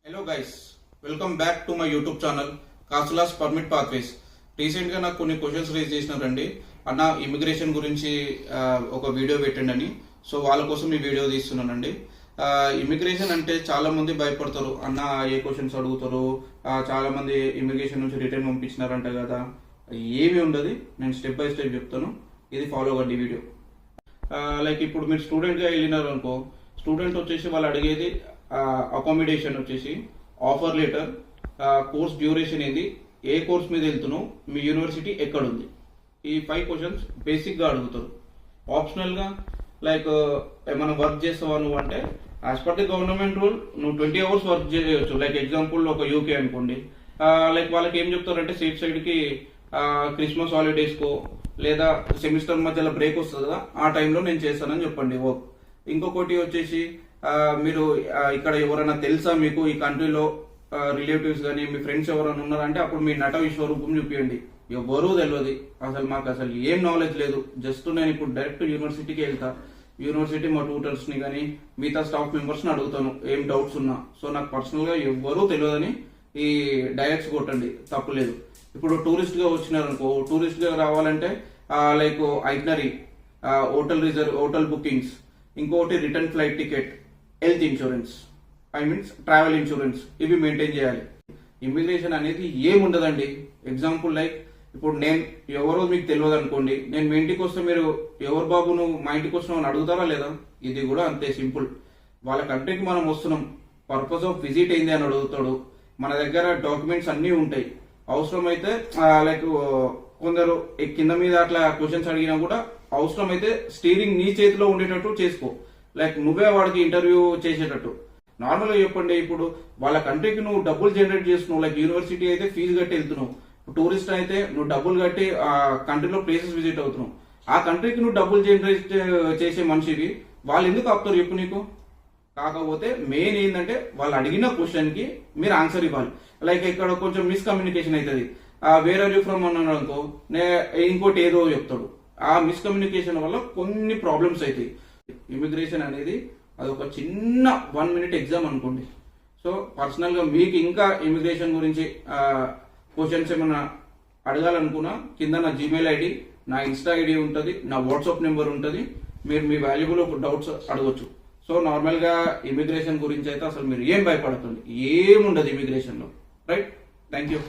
Hello guys, welcome back to my YouTube channel కాసులాస్ permit pathways. రీసెంట్గా నాకు కొన్ని క్వశ్చన్స్ రేజ్ చేసినారండి. అన్న ఇమిగ్రేషన్ గురించి ఒక వీడియో పెట్టండి అని. సో వాళ్ళ కోసం ఈ వీడియో తీస్తున్నానండి. ఇమిగ్రేషన్ అంటే చాలా మంది భయపడతారు. అన్న ఏ క్వశ్చన్స్ అడుగుతారు, చాలా మంది ఇమిగ్రేషన్ నుంచి రిటర్న్ పంపించినారంట కదా. ఏమి ఉండదు, నేను స్టెప్ బై స్టెప్ చెప్తాను. ఇది ఫాలో అవ్వండి వీడియో. లైక్ ఇప్పుడు మీరు స్టూడెంట్గా వెళ్ళినారు అనుకో, స్టూడెంట్ వచ్చేసి వాళ్ళు అడిగేది అకామిడేషన్ వచ్చేసి, ఆఫర్ లెటర్, కోర్స్ డ్యూరేషన్ ఏంది, ఏ కోర్స్ మీద వెళ్తున్నావు, మీ యూనివర్సిటీ ఎక్కడుంది. ఈ 5 క్వశ్చన్స్ బేసిక్గా అడుగుతారు. ఆప్షనల్గా లైక్ ఏమైనా వర్క్ చేస్తావా నువ్వు అంటే, as per the government rule నువ్వు 20 hours వర్క్ చేయవచ్చు. లైక్ ఎగ్జాంపుల్ ఒక యూకే అనుకోండి. లైక్ వాళ్ళకి ఏం చెప్తారంటే, సేఫ్ సైడ్కి క్రిస్మస్ హాలిడేస్కో లేదా సెమిస్టర్ మధ్యలో బ్రేక్ వస్తుంది కదా, ఆ టైంలో నేను చేస్తానని చెప్పండి వర్క్. ఇంకొకటి వచ్చేసి, మీరు ఇక్కడ ఎవరైనా తెలుసా మీకు ఈ కంట్రీలో రిలేటివ్స్ కానీ మీ ఫ్రెండ్స్ ఎవరైనా ఉన్నారంటే, అప్పుడు మీ నట విశ్వరూపం చూపించండి. ఎవరూ తెలియదు, మాకు అసలు ఏం నాలెడ్జ్ లేదు, జస్ట్ నేను ఇప్పుడు డైరెక్ట్ యూనివర్సిటీకి వెళ్తా, యూనివర్సిటీ మా ట్యూటర్స్ని కానీ మిగతా స్టాఫ్ మెంబర్స్ని అడుగుతాను ఏం డౌట్స్ ఉన్నా. సో నాకు పర్సనల్గా ఎవరూ తెలియదని ఈ డైరెక్ట్స్ కొట్టండి, తప్పులేదు. ఇప్పుడు టూరిస్ట్గా వచ్చినారనుకో, టూరిస్ట్గా రావాలంటే లైక్ ఐటనరీ, హోటల్ బుకింగ్స్, ఇంకొకటి return flight ticket, health insurance, travel insurance, ఇవి మెయింటైన్ చేయాలి. ఇమిగ్రేషన్ అనేది ఏముండదండి. ఎగ్జాంపుల్ లైక్ ఇప్పుడు నేను ఎవరో మీకు తెలియదు అనుకోండి, నేను మీ ఇంటికి వస్తే మీరు ఎవరు బాబు నువ్వు మా ఇంటికి వస్తున్నావు అని అడుగుతారా లేదా? ఇది కూడా అంతే సింపుల్. వాళ్ళ కంట్రీకి మనం వస్తున్నాం, పర్పస్ ఆఫ్ విజిట్ అయింది అని అడుగుతాడు. మన దగ్గర డాక్యుమెంట్స్ అన్నీ ఉంటాయి. అవసరమైతే లైక్ కొందరు కింద మీద అట్లా క్వశ్చన్స్ అడిగినా కూడా అవసరమైతే స్టీరింగ్ నీ చేతిలో ఉండేటట్టు చేసుకో. లైక్ నువ్వే వాడికి ఇంటర్వ్యూ చేసేటట్టు. నార్మల్గా చెప్పండి, ఇప్పుడు వాళ్ళ కంట్రీకి నువ్వు డబ్బులు జనరేట్ చేస్తున్నావు. లైక్ యూనివర్సిటీ అయితే ఫీజు కట్టి వెళ్తున్నావు, టూరిస్ట్ అయితే నువ్వు డబ్బులు కట్టి ఆ కంట్రీలో ప్లేసెస్ విజిట్ అవుతున్నావు. ఆ కంట్రీకి నువ్వు డబ్బులు జనరేట్ చేసే మనిషివి, వాళ్ళు ఎందుకు ఆపుతారు చెప్పు నీకు? కాకపోతే మెయిన్ ఏంటంటే వాళ్ళు అడిగిన క్వశ్చన్కి మీరు ఆన్సర్ ఇవ్వాలి. లైక్ ఇక్కడ కొంచెం మిస్కమ్యూనికేషన్ అవుతుంది. వేర్ ఆర్ యూ ఫ్రమ్ అన్నాడు అనుకో, ఇంకోటి ఏదో చెప్తాడు. ఆ మిస్కమ్యూనికేషన్ వల్ల కొన్ని ప్రాబ్లమ్స్ అవుతాయి. ఇమిగ్రేషన్ అనేది అదొక చిన్న 1 minute ఎగ్జామ్ అనుకోండి. సో పర్సనల్గా మీకు ఇంకా ఇమిగ్రేషన్ గురించి క్వశ్చన్స్ ఏమైనా అడగాలనుకున్నా, కింద నా జీమెయిల్ ఐడి, నా ఇన్స్టా ఐడి ఉంటుంది, నా వాట్సాప్ నెంబర్ ఉంటుంది. మీరు మీ వాల్యుబుల్ డౌట్స్ అడగొచ్చు. సో నార్మల్గా ఇమిగ్రేషన్ గురించి అయితే అసలు మీరు ఏం భయపడకండి, ఏముండదు ఇమిగ్రేషన్లో. Right, thank you.